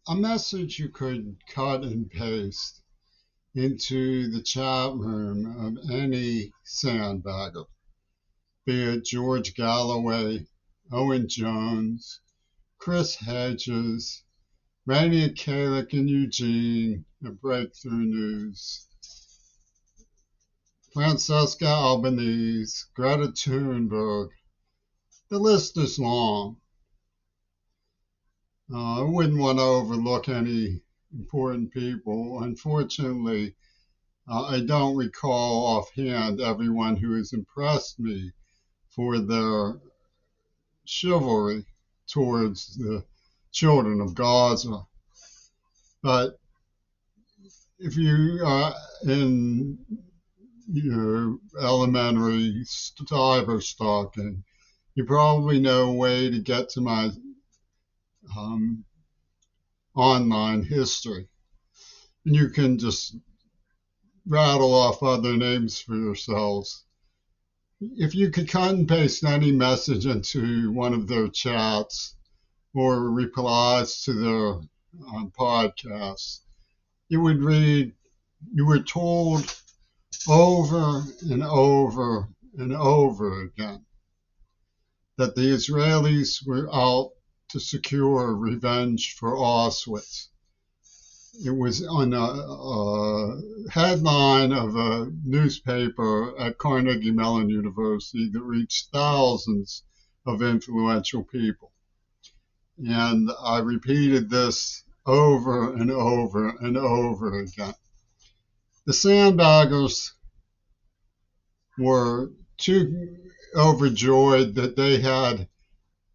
a message you could cut and paste into the chat room of any sandbagger, be it George Galloway, Owen Jones, Chris Hedges, Rainey Kalick in Eugene at Breakthrough News, Francesca Albanese, Greta Thunberg. The list is long. I wouldn't want to overlook any important people. Unfortunately, I don't recall offhand everyone who has impressed me for their chivalry towards the children of Gaza. But if you are in your elementary cyber stalking, you probably know a way to get to my um, online history. And you can just rattle off other names for yourselves. If you could cut and paste any message into one of their chats or replies to their podcasts, it would read, you were told over and over and over again that the Israelis were out to secure revenge for Auschwitz. It was on a headline of a newspaper at Carnegie Mellon University that reached thousands of influential people. And I repeated this over and over and over again. The sandbaggers were too overjoyed that they had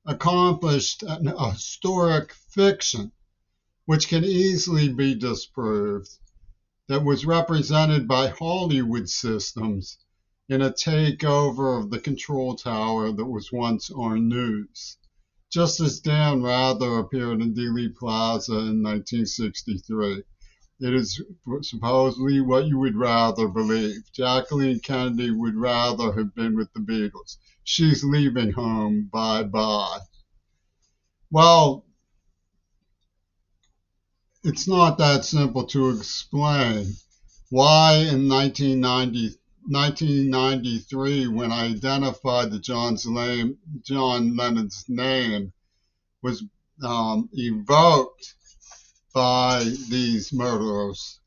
accomplished a historic fiction, which can easily be disproved, that was represented by Hollywood systems in a takeover of the control tower that was once our news, just as Dan Rather appeared in Dealey Plaza in 1963. It is supposedly what you would rather believe. Jacqueline Kennedy would rather have been with the Beatles. She's leaving home. Bye bye. Well, it's not that simple to explain why in 1993, when I identified that John Lennon's name was evoked by these murderers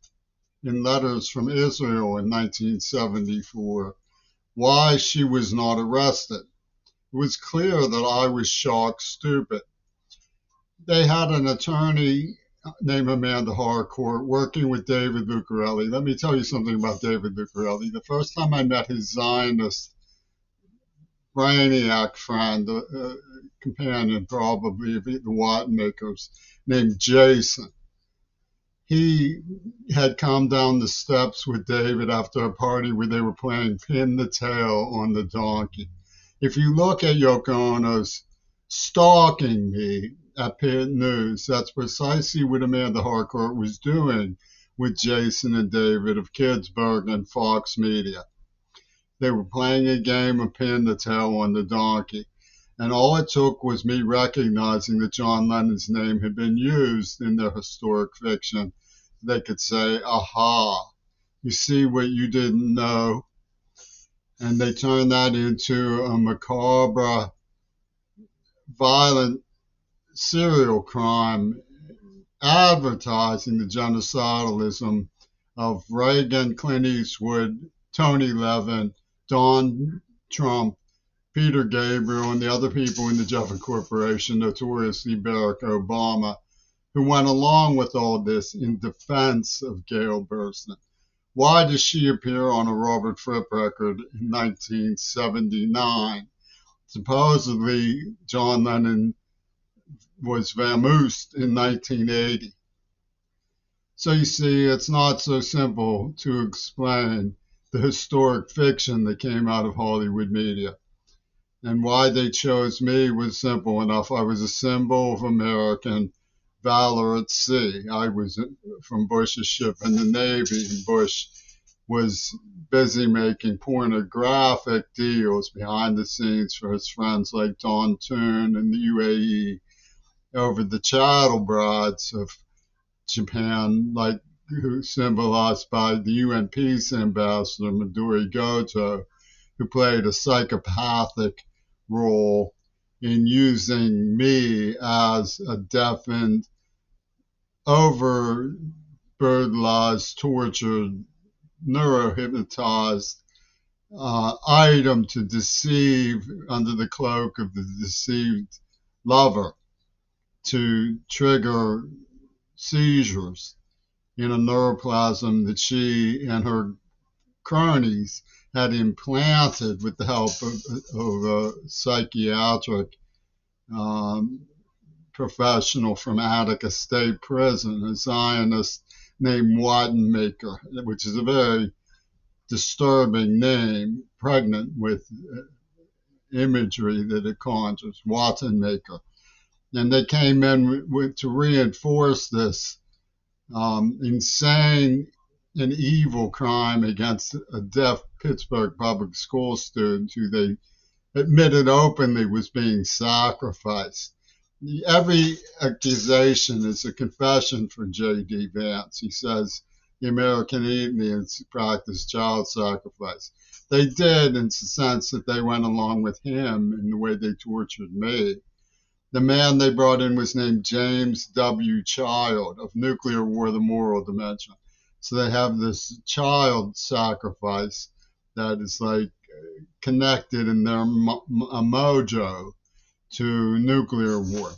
in letters from Israel in 1974, why she was not arrested. It was clear that I was shock stupid. They had an attorney named Amanda Harcourt working with David Lucarelli. Let me tell you something about David Lucarelli. The first time I met his Zionist brainiac friend, companion probably of the Wattenmakers, named Jason, he had come down the steps with David after a party where they were playing Pin the Tail on the Donkey. If you look at Yoko Ono's Stalking Me at Pit News, that's precisely what Amanda Harcourt was doing with Jason and David of Kidsburg and Fox Media. They were playing a game of Pin the Tail on the Donkey. And all it took was me recognizing that John Lennon's name had been used in their historic fiction. They could say, aha, you see what you didn't know? And they turned that into a macabre, violent serial crime advertising the genocidalism of Reagan, Clint Eastwood, Tony Levin, Don Trump, Peter Gabriel, and the other people in the Jeffrey Corporation, notoriously Barack Obama, who went along with all this in defense of Gail Burstyn. Why does she appear on a Robert Fripp record in 1979? Supposedly, John Lennon was vamoosed in 1980. So you see, it's not so simple to explain the historic fiction that came out of Hollywood media. And why they chose me was simple enough. I was a symbol of American valor at sea. I was from Bush's ship in the Navy, and Bush was busy making pornographic deals behind the scenes for his friends like Don Toon and the UAE over the chattel brides of Japan, like who symbolized by the UN Peace Ambassador Midori Goto, who played a psychopathic role in using me as a deafened, overburdened, tortured, neurohypnotized item to deceive under the cloak of the deceived lover, to trigger seizures in a neuroplasm that she and her cronies had implanted with the help of a psychiatric um, professional from Attica State Prison, a Zionist named Wattenmaker, which is a very disturbing name, pregnant with imagery that it conjures, Wattenmaker. And they came in to reinforce this insane and evil crime against a deaf Pittsburgh public school student who they admitted openly was being sacrificed. Every accusation is a confession for J.D. Vance. He says the American Indians practiced child sacrifice. They did, in the sense that they went along with him in the way they tortured me. The man they brought in was named James W. Child of Nuclear War, the Moral Dimension. So they have this child sacrifice that is like connected in their mojo to nuclear war.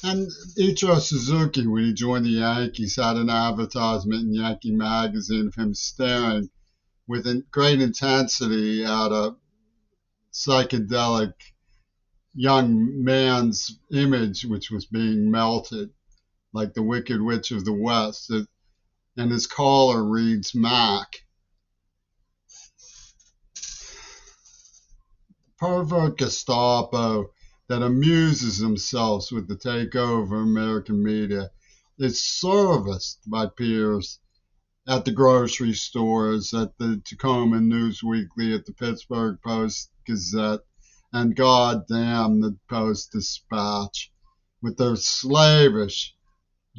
And Ichiro Suzuki, when he joined the Yankees, had an advertisement in Yankee Magazine of him staring with great intensity at a psychedelic young man's image, which was being melted, like the Wicked Witch of the West. And his collar reads Mac. Pervert Gestapo that amuses themselves with the takeover of American media is serviced by peers at the grocery stores, at the Tacoma News Weekly, at the Pittsburgh Post-Gazette, and goddamn the Post-Dispatch, with their slavish,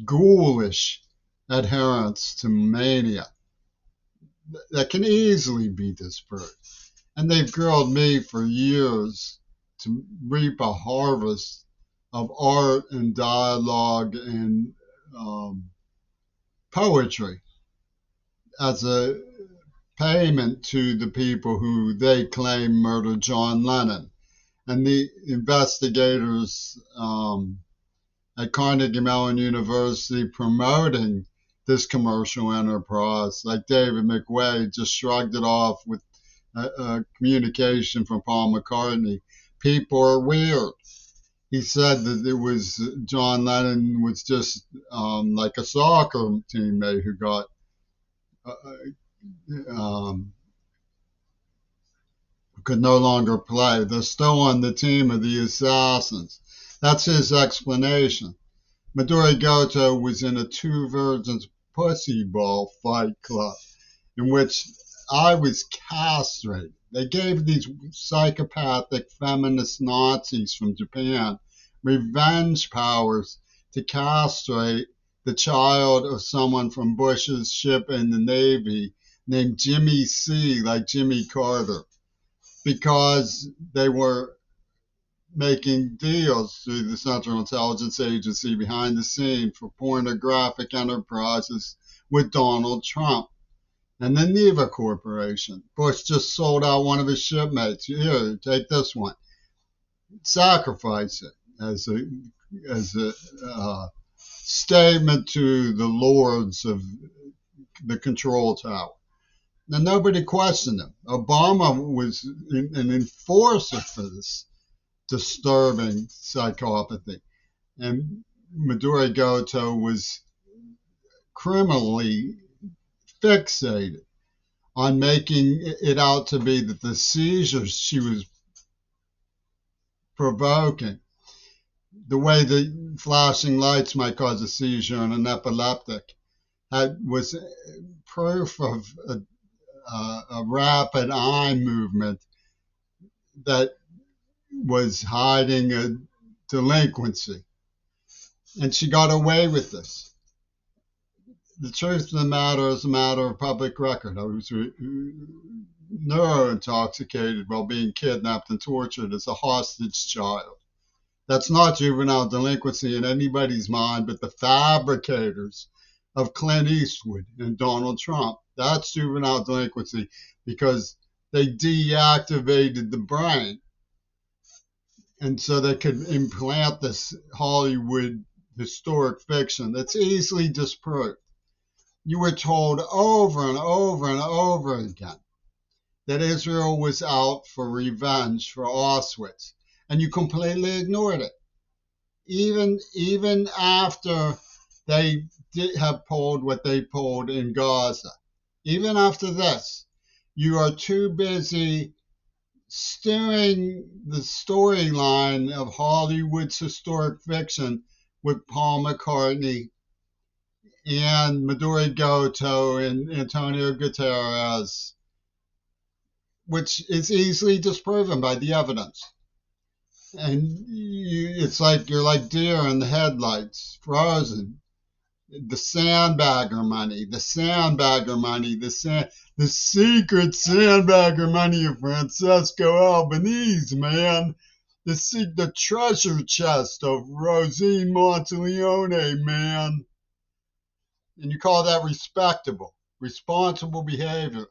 ghoulish adherence to mania that can easily be disproved. And they've grilled me for years to reap a harvest of art and dialogue and poetry as a payment to the people who they claim murdered John Lennon. And the investigators at Carnegie Mellon University promoting this commercial enterprise, like David McWade, just shrugged it off with a communication from Paul McCartney. People are weird. He said that it was John Lennon was just like a soccer teammate who got could no longer play. They're still on the team of the assassins. That's his explanation. Midori Goto was in a Two Virgins Pussy Ball fight club in which I was castrated. They gave these psychopathic feminist Nazis from Japan revenge powers to castrate the child of someone from Bush's ship in the Navy named Jimmy C, like Jimmy Carter, because they were making deals through the Central Intelligence Agency behind the scene for pornographic enterprises with Donald Trump and the Neva Corporation. Bush just sold out one of his shipmates. Here, take this one. Sacrifice it as a statement to the lords of the control tower. And nobody questioned him. Obama was an enforcer for this disturbing psychopathy. And Midori Goto was criminally fixated on making it out to be that the seizures she was provoking, the way the flashing lights might cause a seizure in an epileptic, was proof of a rapid eye movement that was hiding a delinquency. And she got away with this. the truth of the matter is a matter of public record. I was neurointoxicated while being kidnapped and tortured as a hostage child. That's not juvenile delinquency in anybody's mind but the fabricators of Clint Eastwood and Donald Trump. That's juvenile delinquency because they deactivated the brain. And so they could implant this Hollywood historic fiction that's easily disproved. You were told over and over and over again that Israel was out for revenge for Auschwitz, and you completely ignored it. Even after they did have pulled what they pulled in Gaza, even after this, you are too busy stewing the storyline of Hollywood's historic fiction with Paul McCartney and Maduro Goto and Antonio Guterres, which is easily disproven by the evidence. And it's like you're like deer in the headlights, frozen. The sandbagger money, the sandbagger money, the secret sandbagger money of Francesco Albanese, man. The treasure chest of Rosine Monteleone, man. And you call that respectable, responsible behavior.